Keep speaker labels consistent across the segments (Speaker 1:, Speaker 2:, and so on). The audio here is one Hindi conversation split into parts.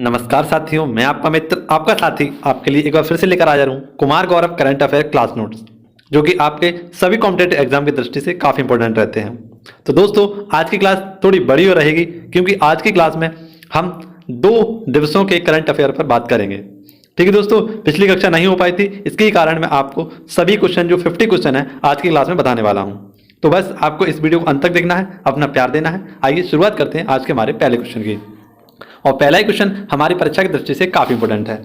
Speaker 1: नमस्कार साथियों, मैं आपका मित्र आपका साथी आपके लिए एक बार फिर से लेकर हाजिर हूँ Kumar Gaurav current affair class notes, जो कि आपके सभी कॉम्पिटेटिव एग्जाम की दृष्टि से काफ़ी इंपॉर्टेंट रहते हैं। तो दोस्तों, आज की क्लास थोड़ी बड़ी हो रहेगी क्योंकि आज की क्लास में हम 2 दिवसों के करंट अफेयर पर बात करेंगे। ठीक है दोस्तों, पिछली कक्षा नहीं हो पाई थी, इसके ही कारण मैं आपको सभी क्वेश्चन जो 50 क्वेश्चन है आज की क्लास में बताने वाला हूँ। तो बस आपको इस वीडियो को अंत तक देखना है, अपना प्यार देना है। आइए शुरुआत करते हैं आज के हमारे पहले क्वेश्चन की। और पहला ही क्वेश्चन हमारी परीक्षा की दृष्टि से काफी इंपॉर्टेंट है।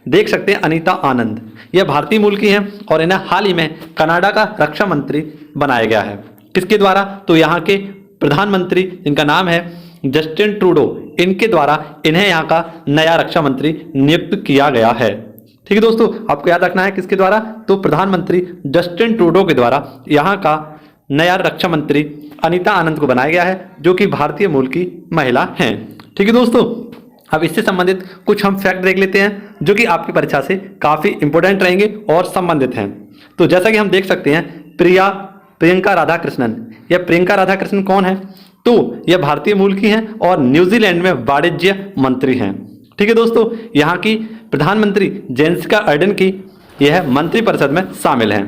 Speaker 1: देख सकते हैं अनीता आनंद, यह भारतीय मूल की हैं और इन्हें हाल ही में कनाडा का रक्षा मंत्री बनाया गया है। किसके द्वारा? तो यहाँ के प्रधानमंत्री जिनका नाम है जस्टिन ट्रूडो, इनके द्वारा इन्हें यहाँ का नया रक्षा मंत्री नियुक्त किया गया है। ठीक है दोस्तों, आपको याद रखना है किसके द्वारा? तो प्रधानमंत्री जस्टिन ट्रूडो के द्वारा यहाँ का नया रक्षा मंत्री अनीता आनंद को बनाया गया है, जो कि भारतीय मूल की महिला हैं। ठीक है दोस्तों, अब इससे संबंधित कुछ हम फैक्ट देख लेते हैं जो कि आपकी परीक्षा से काफी इंपॉर्टेंट रहेंगे और संबंधित हैं। तो जैसा कि हम देख सकते हैं, प्रियंका राधाकृष्णन, यह प्रियंका राधाकृष्णन कौन है? तो यह भारतीय मूल की हैं और न्यूजीलैंड में वाणिज्य मंत्री हैं। ठीक है दोस्तों, यहाँ की प्रधानमंत्री जेसिका अर्डन की यह मंत्रिपरिषद में शामिल हैं।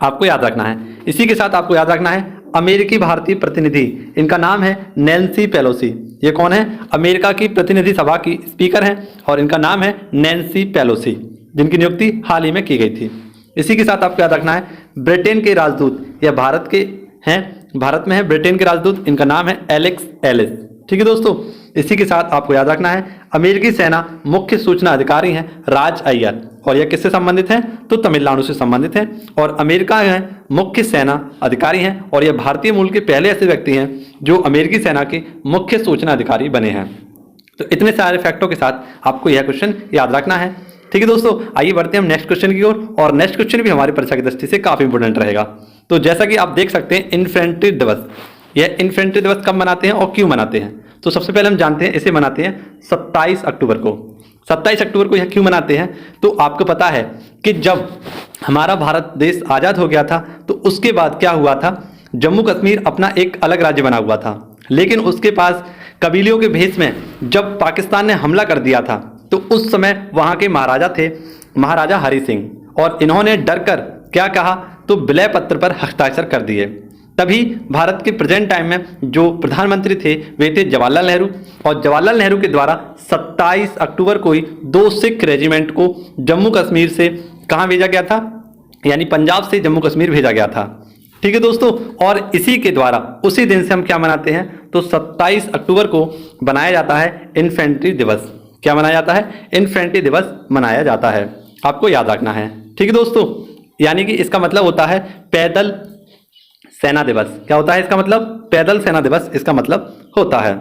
Speaker 1: आपको याद रखना है। इसी के साथ आपको याद रखना है अमेरिकी भारतीय प्रतिनिधि, इनका नाम है नैन्सी पेलोसी। ये कौन है? अमेरिका की प्रतिनिधि सभा की स्पीकर हैं और इनका नाम है नैन्सी पेलोसी, जिनकी नियुक्ति हाल ही में की गई थी। इसी के साथ आपको याद रखना है ब्रिटेन के राजदूत, यह भारत के हैं, भारत में है ब्रिटेन के राजदूत, इनका नाम है एलेक्स एलिस। ठीक है दोस्तों, इसी के साथ आपको याद रखना है अमेरिकी सेना मुख्य सूचना अधिकारी हैं राज अय्यर, और यह किससे संबंधित हैं? तो तमिलनाडु से संबंधित हैं और अमेरिका में मुख्य सेना अधिकारी हैं और यह भारतीय मूल के पहले ऐसे व्यक्ति हैं जो अमेरिकी सेना के मुख्य सूचना अधिकारी बने हैं। तो इतने सारे फैक्टों के साथ आपको यह क्वेश्चन याद रखना है। ठीक है दोस्तों, आइए बढ़ते हैं हम नेक्स्ट क्वेश्चन की ओर, और नेक्स्ट क्वेश्चन भी हमारी परीक्षा की दृष्टि से काफी इंपोर्टेंट रहेगा। तो जैसा कि आप देख सकते हैं इन्फेंट्री दिवस, यह इन्फेंट्री दिवस कब मनाते हैं और क्यों मनाते हैं? तो सबसे पहले हम जानते हैं इसे मनाते हैं 27 अक्टूबर को। 27 अक्टूबर को यह क्यों मनाते हैं? तो आपको पता है कि जब हमारा भारत देश आज़ाद हो गया था तो उसके बाद क्या हुआ था, जम्मू कश्मीर अपना एक अलग राज्य बना हुआ था, लेकिन उसके पास कबीलियों के भेष में जब पाकिस्तान ने हमला कर दिया था तो उस समय वहाँ के महाराजा थे महाराजा हरि सिंह, और इन्होंने डरकर क्या कहा, तो विलय पत्र पर हस्ताक्षर कर दिए। तभी भारत के प्रेजेंट टाइम में जो प्रधानमंत्री थे वे थे जवाहरलाल नेहरू, और जवाहरलाल नेहरू के द्वारा 27 अक्टूबर को ही 2 सिख रेजिमेंट को जम्मू कश्मीर से कहाँ भेजा गया था, यानी पंजाब से जम्मू कश्मीर भेजा गया था। ठीक है दोस्तों, और इसी के द्वारा उसी दिन से हम क्या मनाते हैं, तो 27 अक्टूबर को बनाया जाता है इन्फेंट्री दिवस। क्या मनाया जाता है? इन्फेंट्री दिवस मनाया जाता है, आपको याद रखना है। ठीक है दोस्तों, यानी कि इसका मतलब होता है पैदल सेना दिवस। क्या होता है इसका मतलब? पैदल सेना दिवस इसका मतलब होता है।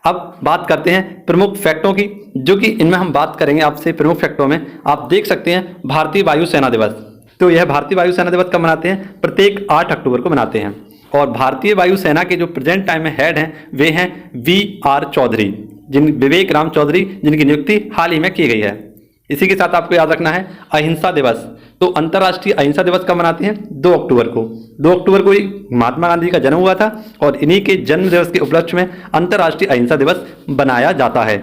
Speaker 1: अब बात करते हैं प्रमुख फैक्टों की, जो कि इनमें हम बात करेंगे आपसे। प्रमुख फैक्टों में आप देख सकते हैं भारतीय वायु सेना दिवस। तो यह भारतीय वायु सेना दिवस कब मनाते हैं? प्रत्येक 8 अक्टूबर को मनाते हैं। और भारतीय वायु सेना के जो प्रेजेंट टाइम में हेड हैं वे हैं VR चौधरी, विवेक राम चौधरी, जिनकी नियुक्ति हाल ही में की गई है। इसी के साथ आपको याद रखना है अहिंसा दिवस। तो अंतर्राष्ट्रीय अहिंसा दिवस कब मनाते हैं? 2 अक्टूबर को। 2 अक्टूबर को ही महात्मा गांधी का जन्म हुआ था और इन्हीं के जन्म दिवस के उपलक्ष्य में अंतर्राष्ट्रीय अहिंसा दिवस बनाया जाता है।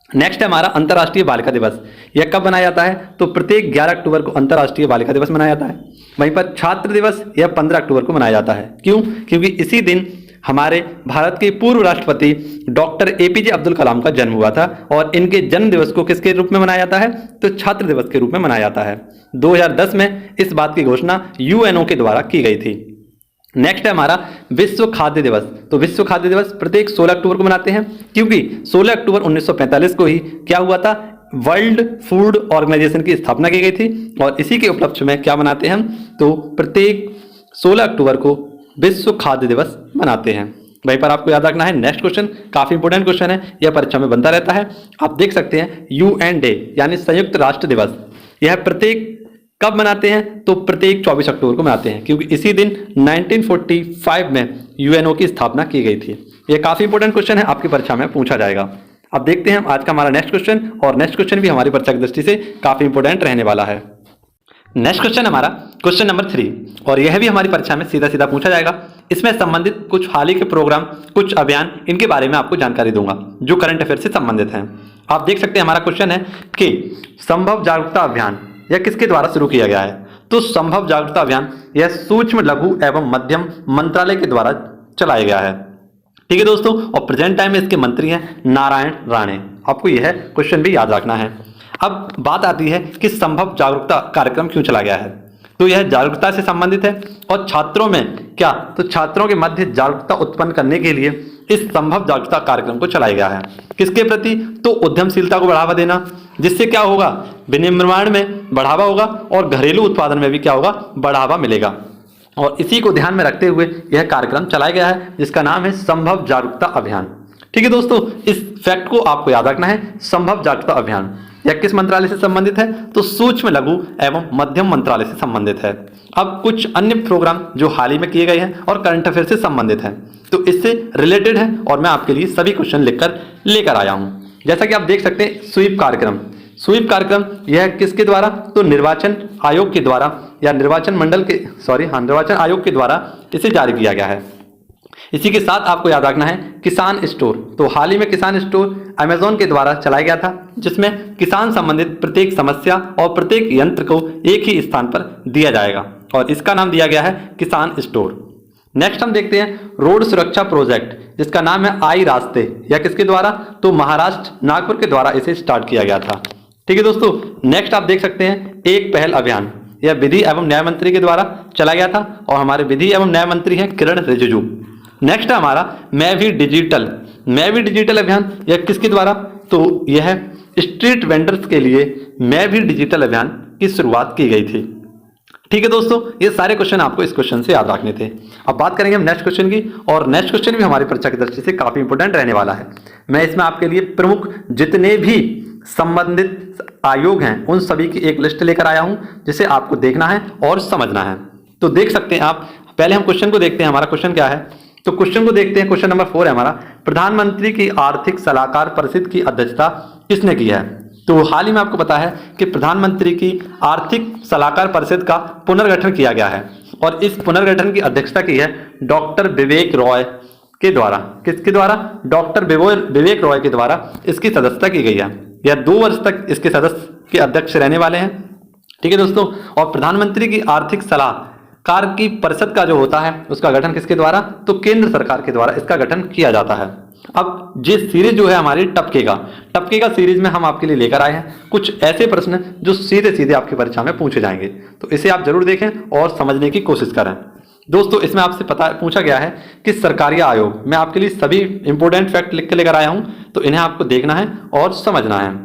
Speaker 1: नेक्स्ट है हमारा अंतर्राष्ट्रीय बालिका दिवस। यह कब मनाया जाता है? तो प्रत्येक 11 अक्टूबर को अंतर्राष्ट्रीय बालिका दिवस मनाया जाता है। वहीं पर छात्र दिवस यह 15 अक्टूबर को मनाया जाता है। क्यों? क्योंकि इसी दिन हमारे भारत के पूर्व राष्ट्रपति डॉक्टर APJ अब्दुल कलाम का जन्म हुआ था, और इनके जन्म दिवस को किसके रूप में मनाया जाता है? तो छात्र दिवस के रूप में मनाया जाता है। 2010 में इस बात की घोषणा UNO के द्वारा की गई थी। नेक्स्ट है हमारा विश्व खाद्य दिवस। तो विश्व खाद्य दिवस प्रत्येक 16 अक्टूबर को मनाते हैं, क्योंकि 16 अक्टूबर 1945 को ही क्या हुआ था, वर्ल्ड फूड ऑर्गेनाइजेशन की स्थापना की गई थी, और इसी के उपलक्ष्य में क्या मनाते हैं हम, तो प्रत्येक 16 अक्टूबर को विश्व खाद्य दिवस मनाते हैं। वहीं पर आपको याद रखना है नेक्स्ट क्वेश्चन, काफी इंपोर्टेंट क्वेश्चन है, यह परीक्षा में बनता रहता है। आप देख सकते हैं UN डे, यानी संयुक्त राष्ट्र दिवस, यह प्रत्येक कब मनाते हैं? तो प्रत्येक 24 अक्टूबर को मनाते हैं, क्योंकि इसी दिन 1945 में UNO की स्थापना की गई थी। यह काफी इंपोर्टेंट क्वेश्चन है, आपकी परीक्षा में पूछा जाएगा। अब देखते हैं आज का हमारा नेक्स्ट क्वेश्चन, और नेक्स्ट क्वेश्चन भी हमारी परीक्षा की दृष्टि से काफी इंपोर्टेंट रहने वाला है। नेक्स्ट क्वेश्चन हमारा क्वेश्चन नंबर 3, और यह भी हमारी परीक्षा में सीधा सीधा पूछा जाएगा। इसमें संबंधित कुछ हाल ही के प्रोग्राम, कुछ अभियान, इनके बारे में आपको जानकारी दूंगा जो करंट अफेयर से संबंधित हैं। आप देख सकते हैं हमारा क्वेश्चन है कि संभव जागरूकता अभियान यह किसके द्वारा शुरू किया गया है। तो संभव जागरूकता अभियान यह सूक्ष्म लघु एवं मध्यम मंत्रालय के द्वारा चलाया गया है। ठीक है दोस्तों, और प्रेजेंट टाइम में इसके मंत्री हैं नारायण राणे। आपको यह क्वेश्चन भी याद रखना है। अब बात आती है कि संभव जागरूकता कार्यक्रम क्यों चला गया है। तो यह जागरूकता से संबंधित है और छात्रों में क्या, तो छात्रों के मध्य जागरूकता उत्पन्न करने के लिए इस संभव जागरूकता कार्यक्रम को चलाया गया है। किसके प्रति, तो उद्यमशीलता को बढ़ावा देना, जिससे क्या होगा, विनिर्माण में बढ़ावा होगा और घरेलू उत्पादन में भी क्या होगा, बढ़ावा मिलेगा। और इसी को ध्यान में रखते हुए यह कार्यक्रम चलाया गया है जिसका नाम है संभव जागरूकता अभियान। ठीक है दोस्तों, इस फैक्ट को आपको याद रखना है। संभव जागरूकता अभियान यह किस मंत्रालय से संबंधित है, तो सूक्ष्म लघु एवं मध्यम मंत्रालय से संबंधित है। अब कुछ अन्य प्रोग्राम जो हाल ही में किए गए हैं और करंट अफेयर से संबंधित हैं, तो इससे रिलेटेड है और मैं आपके लिए सभी क्वेश्चन लेकर आया हूं। जैसा कि आप देख सकते हैं स्वीप कार्यक्रम, स्वीप कार्यक्रम यह किसके द्वारा, तो निर्वाचन आयोग के द्वारा या निर्वाचन आयोग के द्वारा इसे जारी किया गया है। इसी के साथ आपको याद रखना है किसान स्टोर, तो हाल ही में किसान स्टोर अमेजोन के द्वारा चलाया गया था, जिसमें किसान संबंधित प्रत्येक समस्या और प्रत्येक यंत्र को एक ही स्थान पर दिया जाएगा और इसका नाम दिया गया है किसान स्टोर। नेक्स्ट हम देखते हैं रोड सुरक्षा प्रोजेक्ट, जिसका नाम है आई रास्ते, या किसके द्वारा, तो महाराष्ट्र नागपुर के द्वारा इसे स्टार्ट किया गया था। ठीक है दोस्तों, नेक्स्ट आप देख सकते हैं एक पहल अभियान, यह विधि एवं न्याय मंत्री के द्वारा चला गया था और हमारे विधि एवं न्याय मंत्री हैं किरण रिजिजू। नेक्स्ट है हमारा मैं भी डिजिटल अभियान, यह किसके द्वारा, तो यह स्ट्रीट वेंडर्स के लिए मैं भी डिजिटल अभियान की शुरुआत की गई थी। ठीक है दोस्तों, ये सारे क्वेश्चन आपको इस क्वेश्चन से याद रखने थे। अब बात करेंगे हम नेक्स्ट क्वेश्चन की, और नेक्स्ट क्वेश्चन भी हमारी परीक्षा की दृष्टि से काफी इंपॉर्टेंट रहने वाला है। मैं इसमें आपके लिए प्रमुख जितने भी संबंधित आयोग हैं उन सभी की एक लिस्ट लेकर आया हूं, जिसे आपको देखना है और समझना है। तो देख सकते हैं आप, पहले हम क्वेश्चन को देखते हैं। हमारा क्वेश्चन क्या है, तो क्वेश्चन को देखते हैं। क्वेश्चन नंबर 4 है हमारा, प्रधानमंत्री की आर्थिक सलाहकार परिषद की अध्यक्षता किसने की है। तो हाल ही में आपको पता है कि प्रधानमंत्री की आर्थिक सलाहकार परिषद का पुनर्गठन किया गया है और इस पुनर्गठन की अध्यक्षता की है डॉक्टर विवेक रॉय के द्वारा। किसके द्वारा, डॉक्टर विवेक रॉय के द्वारा इसकी सदस्यता की गई है। यह 2 वर्ष तक इसके सदस्य के अध्यक्ष रहने वाले हैं। ठीक है दोस्तों, और प्रधानमंत्री की आर्थिक सलाहकार की परिषद का जो होता है उसका गठन किसके द्वारा, तो केंद्र सरकार के द्वारा इसका गठन किया जाता है। अब ये सीरीज जो है हमारी टपके का सीरीज में हम आपके लिए लेकर आए हैं कुछ ऐसे प्रश्न जो सीधे सीधे आपकी परीक्षा में पूछे जाएंगे, तो इसे आप जरूर देखें और समझने की कोशिश करें। दोस्तों, इसमें आपसे पूछा गया है कि सरकारी आयोग, मैं आपके लिए सभी इंपोर्टेंट फैक्ट लिख के लेकर आया हूं, तो इन्हें आपको देखना है और समझना है।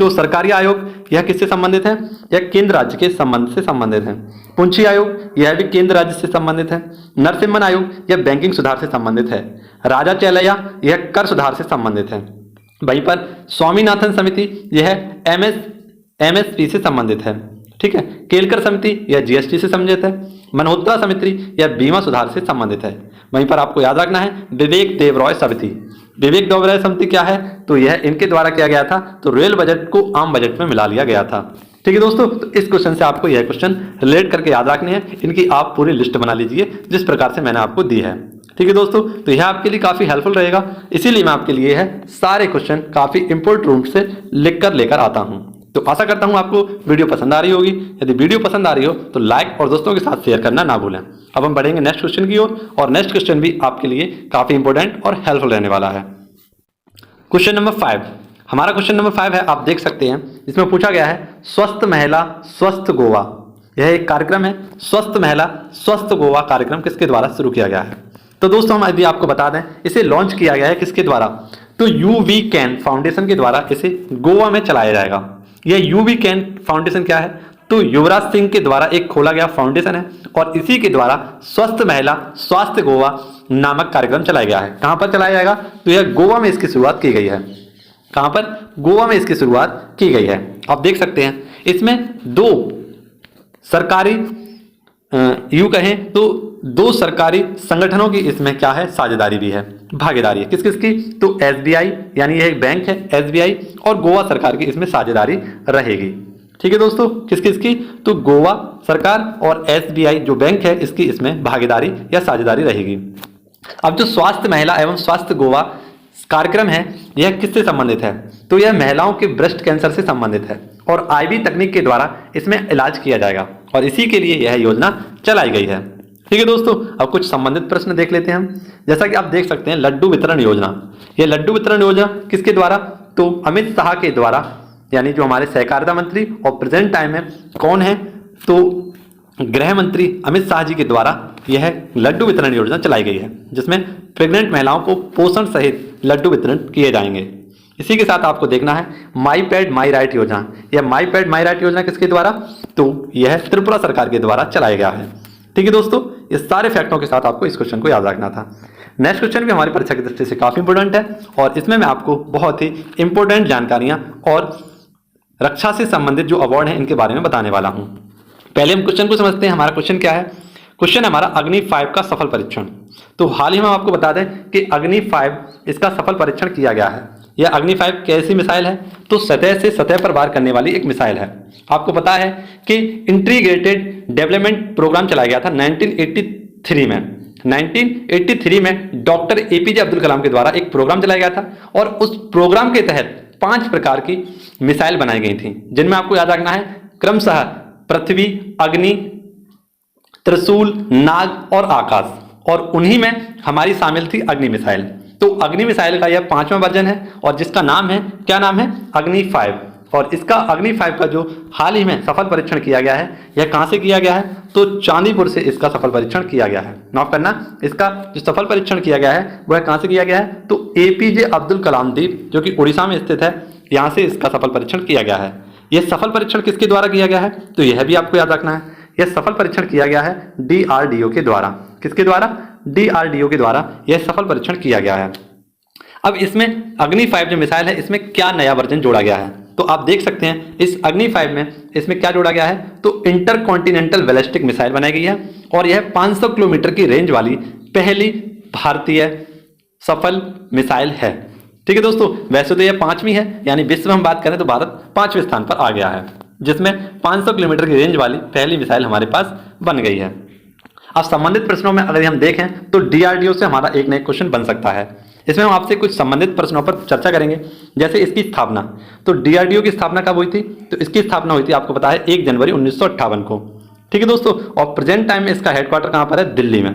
Speaker 1: तो सरकारी आयोग यह किससे संबंधित है, यह केंद्र राज्य के संबंध से संबंधित है। पुंछी आयोग यह भी केंद्र राज्य से संबंधित है। नरसिम्हन आयोग यह बैंकिंग सुधार से संबंधित है। राजा चैलैया यह कर सुधार से संबंधित है। वहीं पर स्वामीनाथन समिति यह एमएसपी से संबंधित है। ठीक है, केलकर समिति यह जीएसटी से संबंधित है। मल्होत्रा समिति यह बीमा सुधार से संबंधित है। वहीं पर आपको याद रखना है विवेक देवरॉय समिति समिति क्या है, तो यह इनके द्वारा किया गया था, तो रेल बजट को आम बजट में मिला लिया गया था। ठीक है दोस्तों, तो इस क्वेश्चन से आपको यह क्वेश्चन रिलेट करके याद रखने हैं। इनकी आप पूरी लिस्ट बना लीजिए जिस प्रकार से मैंने आपको दी है। ठीक है दोस्तों, तो यह आपके लिए काफी हेल्पफुल रहेगा, इसीलिए मैं आपके लिए है सारे क्वेश्चन काफी इंपोर्टेंट रूप से लेकर आता हूं। तो आशा करता हूं आपको वीडियो पसंद आ रही होगी। यदि वीडियो पसंद आ रही हो तो लाइक और दोस्तों के साथ शेयर करना ना भूलें। अब हम बढ़ेंगे नेक्स्ट क्वेश्चन की ओर, और नेक्स्ट क्वेश्चन भी आपके लिए काफी इंपॉर्टेंट और हेल्पफुल रहने वाला है। क्वेश्चन नंबर 5, हमारा क्वेश्चन नंबर 5 है, आप देख सकते हैं इसमें पूछा गया है स्वस्थ महिला स्वस्थ गोवा। यह एक कार्यक्रम है, स्वस्थ महिला स्वस्थ गोवा कार्यक्रम किसके द्वारा शुरू किया गया है। तो दोस्तों, हम यदि आपको बता दें इसे लॉन्च किया गया है किसके द्वारा, तो यूवी कैन फाउंडेशन के द्वारा इसे गोवा में चलाया जाएगा। यह यूवी कैन फाउंडेशन क्या है, तो युवराज सिंह के द्वारा एक खोला गया फाउंडेशन है और इसी के द्वारा स्वस्थ महिला स्वास्थ्य गोवा नामक कार्यक्रम चलाया गया है। कहां पर चलाया जाएगा, तो यह गोवा में इसकी शुरुआत की गई है। कहां पर, गोवा में इसकी शुरुआत की गई है। आप देख सकते हैं इसमें 2 सरकारी यूं कहें तो 2 सरकारी संगठनों की इसमें क्या है, साझेदारी भी है, भागीदारी है। किस किस की, तो एसबीआई यानी यह एक बैंक है एसबीआई, और गोवा सरकार की इसमें साझेदारी रहेगी। ठीक है दोस्तों, किस किस की, तो गोवा सरकार और एसबीआई जो बैंक है इसकी इसमें भागीदारी या साझेदारी रहेगी। अब जो स्वास्थ्य महिला एवं स्वास्थ्य गोवा कार्यक्रम है यह किससे संबंधित है? तो यह महिलाओं के ब्रेस्ट कैंसर से संबंधित है और आईवी तकनीक के द्वारा इसमें इलाज किया जाएगा और इसी के लिए यह योजना चलाई गई है। ठीक है दोस्तों, अब कुछ संबंधित प्रश्न देख लेते हैं हम। जैसा कि आप देख सकते हैं लड्डू वितरण योजना, यह लड्डू वितरण योजना किसके द्वारा? तो अमित शाह के द्वारा, यानी जो हमारे सहकारिता मंत्री और प्रेजेंट टाइम में कौन है? तो गृह मंत्री अमित शाह जी के द्वारा यह लड्डू वितरण योजना चलाई गई है, जिसमें प्रेग्नेंट महिलाओं को पोषण सहित लड्डू वितरण किए जाएंगे। इसी के साथ आपको देखना है माई पैड माई राइट योजना। यह माई पैड माई राइट योजना किसके द्वारा? तो यह त्रिपुरा सरकार के द्वारा चलाया गया है। ठीक है दोस्तों, इस सारे फैक्टों के साथ आपको इस क्वेश्चन को याद रखना था। नेक्स्ट क्वेश्चन भी हमारी परीक्षा की दृष्टि से काफी इंपॉर्टेंट है और इसमें मैं आपको बहुत ही इंपॉर्टेंट जानकारियां और रक्षा से संबंधित जो अवार्ड हैं इनके बारे में बताने वाला हूं। पहले हम क्वेश्चन को समझते हैं। हमारा क्वेश्चन क्या है? क्वेश्चन हमारा अग्नि 5 का सफल परीक्षण। तो हाल ही में हम आपको बता दें कि अग्नि 5 इसका सफल परीक्षण किया गया है। यह अग्नि 5 कैसी मिसाइल है? तो सतह से सतह पर वार करने वाली एक मिसाइल है। आपको पता है कि इंटीग्रेटेड डेवलपमेंट प्रोग्राम चलाया गया था 1983 में। 1983 में डॉक्टर एपीजे अब्दुल कलाम के द्वारा एक प्रोग्राम चलाया गया था और उस प्रोग्राम के तहत 5 प्रकार की मिसाइल बनाई गई थी, जिनमें आपको याद रखना है क्रमशः पृथ्वी, अग्नि, त्रिशूल, नाग और आकाश, और उन्हीं में हमारी शामिल थी अग्नि मिसाइल। तो अग्नि मिसाइल का यह 5वां वर्जन है और जिसका नाम है, क्या नाम है? अग्नि 5। और इसका अग्नि 5 का जो हाल ही में सफल परीक्षण किया गया है, यह कहां से किया गया है? तो चांदीपुर से इसका सफल परीक्षण किया गया है। नोट करना, इसका जो सफल परीक्षण किया गया है वह कहां से किया गया है? तो एपीजे अब्दुल कलाम द्वीप, जो कि उड़ीसा में स्थित है, यहां से इसका सफल परीक्षण किया गया है। यह सफल परीक्षण किसके द्वारा किया गया है? तो यह भी आपको याद रखना है, यह सफल परीक्षण किया गया है डीआरडीओ के द्वारा। किसके द्वारा? डीआरडीओ के द्वारा यह सफल परीक्षण किया गया है। अब इसमें अग्नि 5 जो मिसाइल है, इसमें क्या नया वर्जन जोड़ा गया है? तो आप देख सकते हैं इस अग्नि 5 में इसमें क्या जोड़ा गया है? तो इंटरकॉन्टिनेंटल बैलिस्टिक मिसाइल बनाई गई है और यह 500 किलोमीटर की रेंज वाली पहली भारतीय सफल मिसाइल है। ठीक है दोस्तों, वैसे तो यह 5वीं है, यानी विश्व में हम बात करें तो भारत 5वें स्थान पर आ गया है, जिसमें 500 किलोमीटर की रेंज वाली पहली मिसाइल हमारे पास बन गई है। अब संबंधित प्रश्नों में अगर हम देखें तो डीआरडीओ से हमारा एक नया क्वेश्चन बन सकता है। इसमें हम आपसे कुछ संबंधित प्रश्नों पर चर्चा करेंगे, जैसे इसकी स्थापना। तो डीआरडीओ की स्थापना कब हुई थी? तो इसकी स्थापना हुई थी, आपको पता है, 1 जनवरी 1958 को। ठीक है दोस्तों, और प्रेजेंट टाइम में इसका हेडक्वार्टर कहां पर है? दिल्ली में।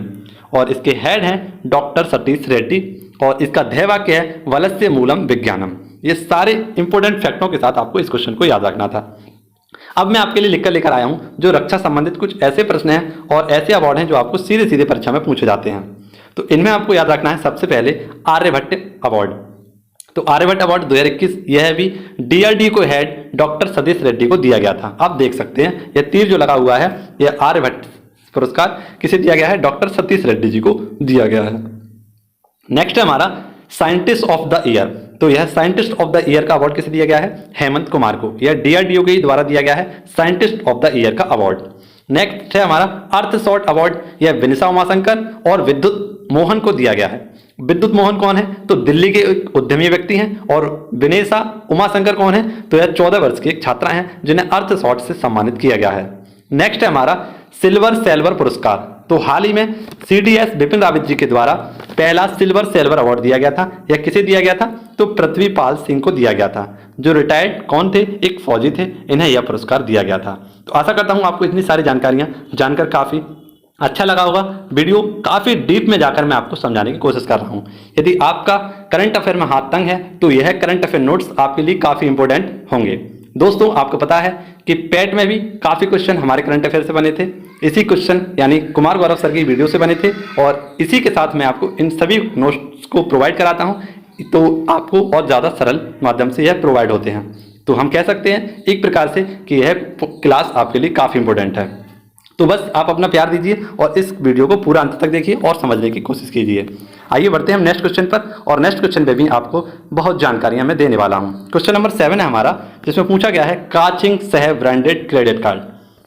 Speaker 1: और इसके हेड हैं डॉक्टर सतीश रेड्डी और इसका ध्येय वाक्य है वलस्य मूलम विज्ञानम। ये सारे इंपॉर्टेंट फैक्टों के साथ आपको इस क्वेश्चन को याद रखना था। अब मैं आपके लिए लिखकर लेकर आया हूं जो रक्षा संबंधित कुछ ऐसे प्रश्न हैं और ऐसे अवार्ड हैं जो आपको सीधे सीधे परीक्षा में पूछे जाते हैं। तो इनमें आपको याद रखना है सबसे पहले आर्यभट्ट अवार्ड। तो आर्यभट्ट अवार्ड 2021 यह भी डीआरडीओ को हेड डॉक्टर सतीश रेड्डी को दिया गया था। आप देख सकते हैं यह तीर जो लगा हुआ है, यह आर्यभट्ट पुरस्कार किसे दिया गया है? डॉक्टर सतीश रेड्डी जी को दिया गया है। नेक्स्ट है हमारा साइंटिस्ट ऑफ द ईयर। तो यह साइंटिस्ट ऑफ द ईयर का अवार्ड किसे दिया गया है? हेमंत कुमार को। यह डीआरडीओ के द्वारा दिया गया है साइंटिस्ट ऑफ द ईयर का अवार्ड। नेक्स्ट है हमारा अर्थ शॉट अवार्ड। यह विनिशा उमाशंकर और विद्युत मोहन को दिया गया है। विद्युत मोहन कौन है? तो दिल्ली के एक उद्यमी व्यक्ति हैं। और विनिशा उमाशंकर कौन है? तो यह 14 वर्ष की एक छात्रा हैं जिन्हें अर्थ शॉट से सम्मानित किया गया है। नेक्स्ट है हमारा सिल्वर सेल्वर पुरस्कार। तो हाल ही में सीडीएस बिपिन रावत जी के द्वारा पहला सिल्वर सेल्वर अवार्ड दिया गया था। यह किसे दिया गया था? तो पृथ्वीपाल सिंह को दिया गया था, जो रिटायर्ड कौन थे? एक फौजी थे। इन्हें यह पुरस्कार दिया गया था। तो आशा करता हूं आपको इतनी सारी जानकारियां जानकर काफी अच्छा लगा होगा। वीडियो काफी डीप में जाकर मैं आपको समझाने की कोशिश कर रहा हूं। यदि आपका करंट अफेयर में हाथ तंग है तो यह करंट अफेयर नोट्स आपके लिए काफी इंपॉर्टेंट होंगे। दोस्तों, आपको पता है कि पेट में भी काफी क्वेश्चन हमारे करंट अफेयर से बने थे। इसी क्वेश्चन यानी कुमार गौरव सर की वीडियो से बने थे और इसी के साथ मैं आपको इन सभी नोट्स को प्रोवाइड कराता हूं, तो आपको और ज़्यादा सरल माध्यम से यह प्रोवाइड होते हैं। तो हम कह सकते हैं एक प्रकार से कि यह क्लास आपके लिए काफ़ी इंपॉर्टेंट है। तो बस आप अपना प्यार दीजिए और इस वीडियो को पूरा अंत तक देखिए और समझने की कोशिश कीजिए। आइए बढ़ते हैं हम नेक्स्ट क्वेश्चन पर, और नेक्स्ट क्वेश्चन पे भी आपको बहुत जानकारियां मैं देने वाला हूं। क्वेश्चन नंबर 7 है हमारा, जिसमें पूछा गया है काचिंग सह ब्रांडेड क्रेडिट कार्ड।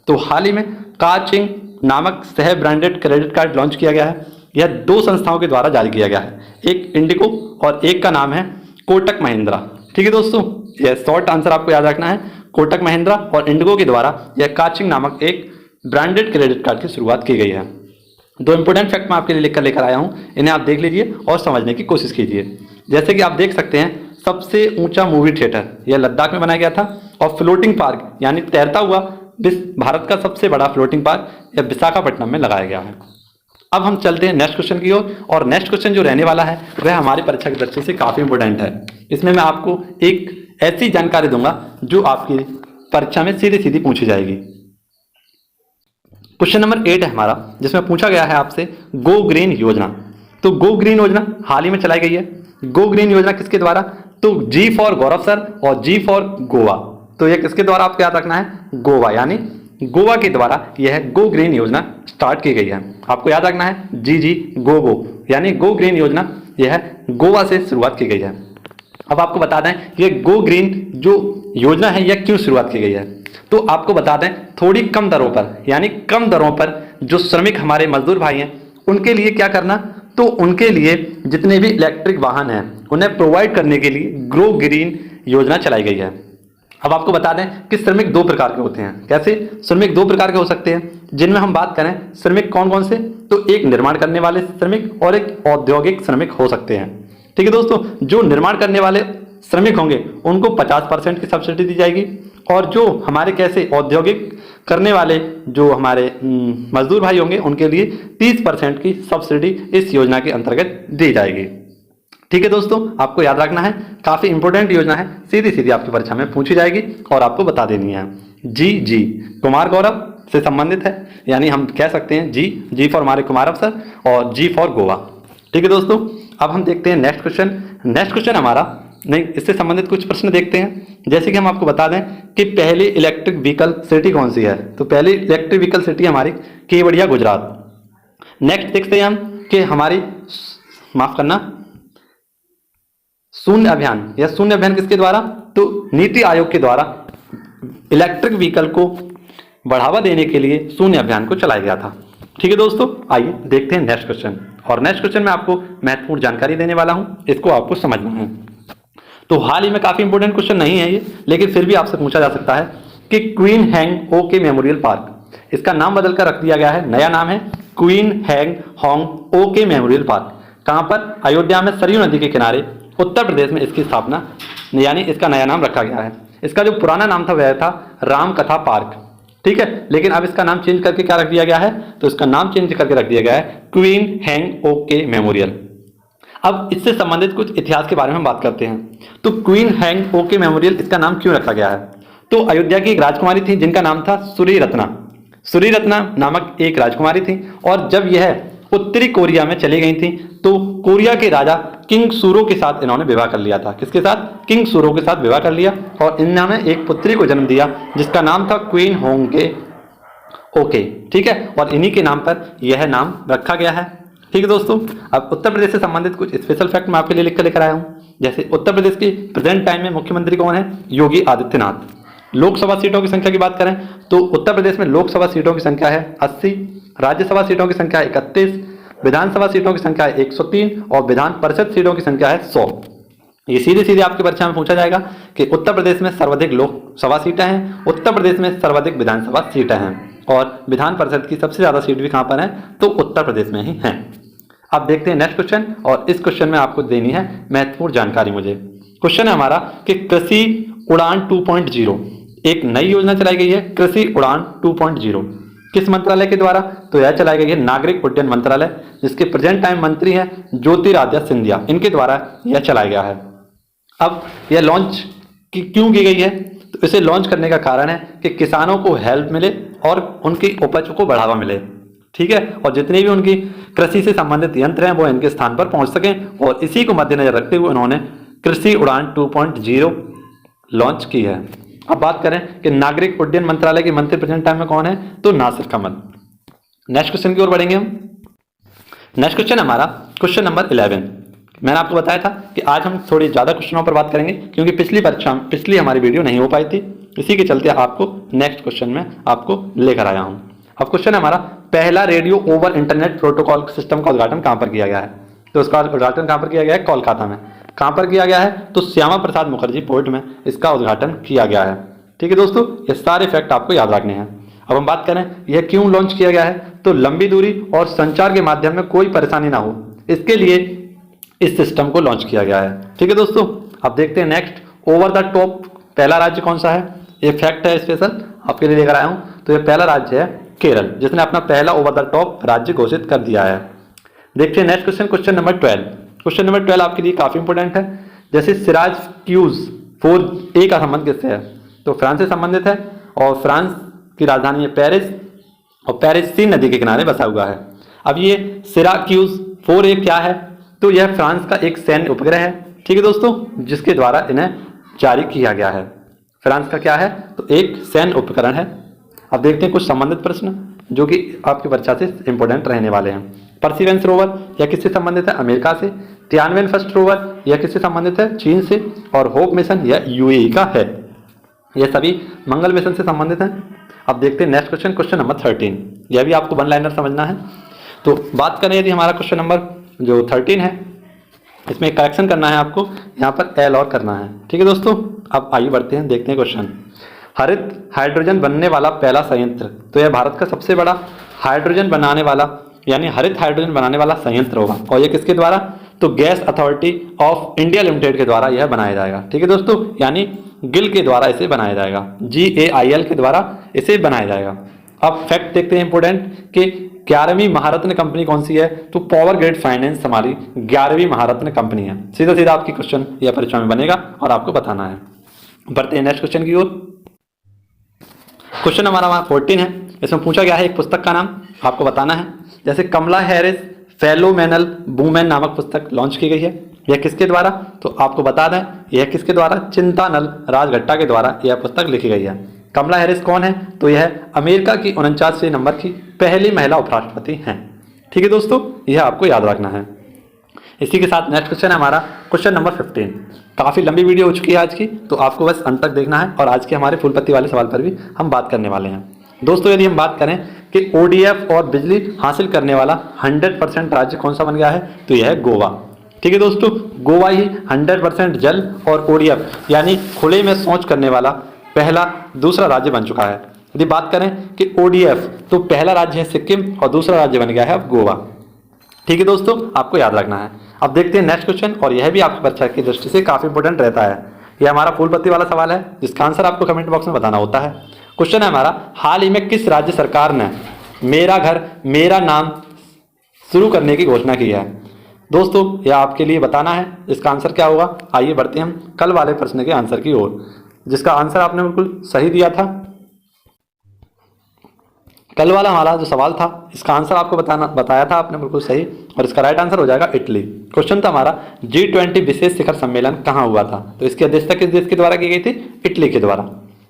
Speaker 1: तो हाल ही में काचिंग नामक सह ब्रांडेड क्रेडिट कार्ड लॉन्च किया गया है। यह 2 संस्थाओं के द्वारा जारी किया गया है, एक इंडिको और एक का नाम है कोटक महिंद्रा। ठीक है दोस्तों, यह शॉर्ट आंसर आपको याद रखना है। कोटक महिंद्रा और इंडिगो के द्वारा यह काचिंग नामक एक ब्रांडेड क्रेडिट कार्ड की शुरुआत की गई है। 2 इंपॉर्टेंट फैक्ट मैं आपके लिए लिखकर लेकर आया हूं, इन्हें आप देख लीजिए और समझने की कोशिश कीजिए। जैसे कि आप देख सकते हैं सबसे ऊंचा मूवी थिएटर यह लद्दाख में बनाया गया था, और फ्लोटिंग पार्क यानी तैरता हुआ भारत का सबसे बड़ा फ्लोटिंग पार्क यह विशाखापट्टनम में लगाया गया है। अब हम चलते हैं नेक्स्ट क्वेश्चन की ओर, और नेक्स्ट क्वेश्चन जो रहने वाला है वह हमारी परीक्षा की दृष्टि से काफी इंपॉर्टेंट है। इसमें मैं आपको एक ऐसी जानकारी दूंगा जो आपकी परीक्षा में सीधी सीधी पूछी जाएगी। क्वेश्चन नंबर 8 है हमारा, जिसमें पूछा गया है आपसे गो ग्रीन योजना। तो गो ग्रीन योजना हाल ही में चलाई गई है। गो ग्रीन योजना किसके द्वारा? तो जी फॉर गौरव सर और जी फॉर गोवा। तो यह किसके द्वारा आपको याद रखना है? गोवा, यानी गोवा के द्वारा यह गो ग्रीन योजना स्टार्ट की गई है। आपको याद रखना है जी जी गो गो, यानी गो ग्रीन योजना यह गोवा से शुरुआत की गई है। अब आपको बता दें ये गो ग्रीन जो योजना है यह क्यों शुरुआत की गई है। तो आपको बता दें थोड़ी कम दरों पर, यानी कम दरों पर जो श्रमिक हमारे मजदूर भाई हैं उनके लिए क्या करना, तो उनके लिए जितने भी इलेक्ट्रिक वाहन हैं उन्हें प्रोवाइड करने के लिए गो ग्रीन योजना चलाई गई है। अब आपको बता दें कि श्रमिक दो प्रकार के होते हैं। कैसे श्रमिक दो प्रकार के हो सकते हैं, जिनमें हम बात करें श्रमिक कौन कौन से, तो एक निर्माण करने वाले श्रमिक और एक औद्योगिक श्रमिक हो सकते हैं। ठीक है दोस्तों, जो निर्माण करने वाले श्रमिक होंगे उनको 50% की सब्सिडी दी जाएगी, और जो हमारे कैसे औद्योगिक करने वाले जो हमारे मजदूर भाई होंगे उनके लिए 30% की सब्सिडी इस योजना के अंतर्गत दी जाएगी। ठीक है दोस्तों, आपको याद रखना है, काफी इंपॉर्टेंट योजना है, सीधी सीधी आपकी परीक्षा में पूछी जाएगी और आपको बता देनी है। जी जी कुमार गौरव से संबंधित है, यानी हम कह सकते हैं जी जी फॉर हमारे कुमार सर और जी फॉर गोवा। ठीक है दोस्तों, अब हम देखते हैं नेक्स्ट क्वेश्चन। नेक्स्ट क्वेश्चन हमारा नहीं, इससे संबंधित कुछ प्रश्न देखते हैं। जैसे कि हम आपको बता दें कि पहली इलेक्ट्रिक व्हीकल सिटी कौन सी है, तो पहली इलेक्ट्रिक व्हीकल सिटी हमारी केवड़िया गुजरात। नेक्स्ट देखते हैं हम कि हमारी माफ करना शून्य अभियान, यह शून्य अभियान किसके द्वारा, तो नीति आयोग के द्वारा इलेक्ट्रिक व्हीकल को बढ़ावा देने के लिए शून्य अभियान को चलाया गया था। ठीक है दोस्तों, आइए देखते हैं नेक्स्ट क्वेश्चन। और नेक्स्ट क्वेश्चन में आपको महत्वपूर्ण जानकारी देने वाला हूं, इसको आपको समझना है। तो हाल ही में काफी इंपोर्टेंट क्वेश्चन नहीं है ये, लेकिन फिर भी आपसे पूछा जा सकता है कि queen hang okay memorial park, इसका नाम बदलकर रख दिया गया है, नया नाम है queen hang Hong okay memorial park. कहां पर? अयोध्या में सरयू नदी के किनारे उत्तर प्रदेश में इसकी स्थापना, यानी इसका नया नाम रखा गया है। इसका जो पुराना नाम था वह था राम कथा पार्क। ठीक है, लेकिन अब इसका नाम चेंज करके क्या रख दिया गया है, तो इसका नाम चेंज करके रख दिया गया है क्वीन हैंग ओके मेमोरियल। अब इससे संबंधित कुछ इतिहास के बारे में बात करते हैं। तो क्वीन हैंग ओके मेमोरियल इसका नाम क्यों रखा गया है, तो अयोध्या की एक राजकुमारी थी जिनका नाम था सूरी रत्ना। सूरी रत्ना नामक एक राजकुमारी थी, और जब यह उत्तरी कोरिया में चली गई थी तो कोरिया के राजा किंग सूरो के साथ इन्होंने विवाह कर लिया था। किसके साथ? किंग सूरो के साथ विवाह कर लिया, और इन्होंने एक पुत्री को जन्म दिया जिसका नाम था क्वीन होंगे ओके। ठीक है, और इन्हीं के नाम पर यह नाम रखा गया है। ठीक है दोस्तों, अब उत्तर प्रदेश से संबंधित कुछ स्पेशल फैक्ट मैं आपके लिए लिख कर लेकर आया हूं। जैसे उत्तर प्रदेश की प्रेजेंट टाइम में मुख्यमंत्री कौन है? योगी आदित्यनाथ। लोकसभा सीटों की संख्या की बात करें तो उत्तर प्रदेश में लोकसभा सीटों की संख्या है 80, राज्यसभा सीटों की संख्या है 31, विधानसभा सीटों की संख्या है 103 और विधान परिषद सीटों की संख्या है 100। ये सीधे सीधे आपकी परीक्षा में पूछा जाएगा कि उत्तर प्रदेश में सर्वाधिक लोकसभा सीटें हैं, उत्तर प्रदेश में सर्वाधिक विधानसभा सीटें हैं, और विधान परिषद की सबसे ज्यादा सीट भी कहां पर है, तो उत्तर प्रदेश में ही है। अब देखते हैं नेक्स्ट क्वेश्चन, और इस क्वेश्चन में आपको देनी है महत्वपूर्ण जानकारी। मुझे क्वेश्चन है हमारा कि कृषि उड़ान 2.0 एक नई योजना चलाई गई है, कृषि उड़ान 2.0 किस मंत्रालय के द्वारा, तो यह चलाई गई है नागरिक उड्डयन मंत्रालय, जिसके प्रेजेंट टाइम मंत्री हैं ज्योतिरादित्य सिंधिया, इनके द्वारा यह चलाया गया है। अब यह लॉन्च क्यों की गई है, तो इसे लॉन्च करने का कारण है कि किसानों को हेल्प मिले और उनकी उपज को बढ़ावा मिले। ठीक है, और जितने भी उनकी कृषि से संबंधित यंत्र हैं वो इनके स्थान पर पहुंच सकें, और इसी को मद्देनजर रखते हुए उन्होंने कृषि उड़ान 2.0 लॉन्च की है। अब बात करें कि नागरिक उड्डयन मंत्रालय के मंत्री प्रेजेंट टाइम में कौन है, तो नासिर कमल। नेक्स्ट क्वेश्चन की ओर बढ़ेंगे हम। नेक्स्ट क्वेश्चन हमारा क्वेश्चन नंबर 11। मैंने आपको बताया था कि आज हम थोड़ी ज्यादा क्वेश्चनों पर बात करेंगे क्योंकि पिछली हमारी वीडियो नहीं हो पाई थी, इसी के चलते आपको नेक्स्ट क्वेश्चन में आपको लेकर आया हूं। अब क्वेश्चन है हमारा पहला radio over internet protocol system का उद्घाटन कहां पर किया गया है, तो उसका उद्घाटन कहां पर किया गया है, कोलकाता में। कहां पर किया गया है, तो श्यामा प्रसाद मुखर्जी पोर्ट में इसका उद्घाटन किया गया है। ठीक है दोस्तों, ये सारे फैक्ट आपको याद रखने हैं। अब हम बात करें यह क्यों लॉन्च किया गया है, तो लंबी दूरी और संचार के माध्यम में कोई परेशानी ना हो, इसके लिए इस सिस्टम को लॉन्च किया गया है। ठीक है दोस्तों, अब देखते हैं नेक्स्ट, ओवर द टॉप पहला राज्य कौन सा है। ये फैक्ट है स्पेशल आपके लिए लेकर आया हूँ। तो ये पहला राज्य है केरल, जिसने अपना पहला ओवर द टॉप राज्य घोषित कर दिया है। देखते हैं next question, question number 12। Question number 12 आपके लिए काफी इंपॉर्टेंट है। जैसे सिराज क्यूज 4A का संबंध किससे है, तो फ्रांस से संबंधित है और फ्रांस की राजधानी है पेरिस और पेरिस सीन नदी के किनारे बसा हुआ है। अब ये सिराक्यूज 4A क्या है, तो यह फ्रांस का एक सैन्य उपग्रह है। ठीक है दोस्तों, जिसके द्वारा इन्हें जारी किया गया है। फ्रांस का क्या है, तो एक सैन्य उपकरण है। अब देखते हैं कुछ संबंधित प्रश्न जो कि आपकी परीक्षा से इंपॉर्टेंट रहने वाले हैं। परसिवेंस रोवर यह किससे संबंधित है, अमेरिका से। तियानवेन फर्स्ट रोवर यह किससे संबंधित है, चीन से। और होप मिशन यह यूएई का है। यह सभी मंगल मिशन से संबंधित हैं। अब देखते हैं नेक्स्ट क्वेश्चन, क्वेश्चन नंबर 13। यह भी आपको वन लाइनर समझना है। तो बात करें यदि हमारा क्वेश्चन नंबर जो 13 है, इसमें करेक्शन करना है आपको, यहाँ पर एल और करना है। ठीक है दोस्तों, अब आइए बढ़ते हैं, देखते हैं क्वेश्चन। हरित हाइड्रोजन बनने वाला पहला संयंत्र, तो यह भारत का सबसे बड़ा हाइड्रोजन बनाने वाला यानी हरित हाइड्रोजन बनाने वाला संयंत्र होगा। और यह किसके द्वारा, तो gas authority of India limited के द्वारा यह बनाया जाएगा। ठीक है दोस्तों, यानी गिल के द्वारा इसे बनाया जाएगा, GAIL के द्वारा इसे बनाया जाएगा। अब फैक्ट देखते हैं इंपोर्टेंट कि 11वीं महारत्न कंपनी कौन सी है, तो पावर ग्रिड फाइनेंस हमारी 11वीं महारत्न कंपनी है। सीधा सीधा आपकी क्वेश्चन यह परीक्षा में बनेगा और आपको बताना है। बढ़ते हैं नेक्स्ट क्वेश्चन की ओर। क्वेश्चन हमारा 14 है। इसमें पूछा गया है एक पुस्तक का नाम आपको बताना है। जैसे कमला हैरिस फेलोमेनल वुमेन नामक पुस्तक लॉन्च की गई है, यह किसके द्वारा, तो आपको बता दें यह किसके द्वारा, चिंतानल राजगट्टा के द्वारा यह पुस्तक लिखी गई है। कमला हैरिस कौन है, तो यह अमेरिका की 49वें नंबर की पहली महिला उपराष्ट्रपति हैं। ठीक है दोस्तों, यह आपको याद रखना है। इसी के साथ नेक्स्ट क्वेश्चन है हमारा क्वेश्चन नंबर 15। काफ़ी लंबी वीडियो हो चुकी है आज की, तो आपको बस अंत तक देखना है और आज के हमारे फूल पत्ती वाले सवाल पर भी हम बात करने वाले हैं। दोस्तों, यदि हम बात करें कि ODF और बिजली हासिल करने वाला 100% राज्य कौन सा बन गया है, तो यह है गोवा। ठीक है दोस्तों, गोवा ही 100% जल और ODF यानी खुले में शौच करने वाला दूसरा राज्य बन चुका है। यदि बात करें कि ODF, तो पहला राज्य है सिक्किम और दूसरा राज्य बन गया है अब गोवा। ठीक है दोस्तों, आपको याद रखना है। अब देखते हैं नेक्स्ट क्वेश्चन, और यह भी आपकी परीक्षा की दृष्टि से काफी इंपॉर्टेंट रहता है। यह हमारा फूल पत्ती वाला सवाल है, जिसका आंसर आपको कमेंट बॉक्स में बताना होता है। क्वेश्चन है हमारा, हाल ही में किस राज्य सरकार ने मेरा घर मेरा नाम शुरू करने की घोषणा की है। दोस्तों, यह आपके लिए बताना है, इसका आंसर क्या होगा। आइए बढ़ते हैं हम कल वाले प्रश्न के आंसर की ओर, जिसका आंसर आपने बिल्कुल सही दिया था। कल वाला हमारा जो सवाल था, इसका आंसर आपको बताया था आपने बिल्कुल सही, और इसका राइट आंसर हो जाएगा इटली। क्वेश्चन था हमारा, G20 विशेष शिखर सम्मेलन कहाँ हुआ था, तो इसकी अध्यक्षता किस देश के द्वारा की गई थी, इटली के द्वारा।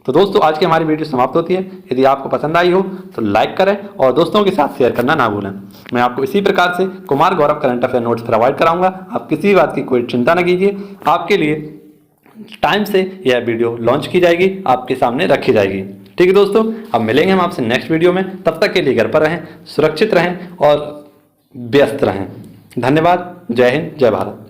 Speaker 1: तो दोस्तों, आज की हमारी वीडियो समाप्त होती है। यदि आपको पसंद आई हो तो लाइक करें और दोस्तों के साथ शेयर करना ना भूलें। मैं आपको इसी प्रकार से Kumar Gaurav current affair notes provide कराऊंगा। आप किसी बात की कोई चिंता न कीजिए, आपके लिए टाइम से यह वीडियो लॉन्च की जाएगी, आपके सामने रखी जाएगी। ठीक है दोस्तों, अब मिलेंगे हम आपसे नेक्स्ट वीडियो में। तब तक के लिए घर पर रहें, सुरक्षित रहें और व्यस्त रहें। धन्यवाद। जय हिंद, जय भारत।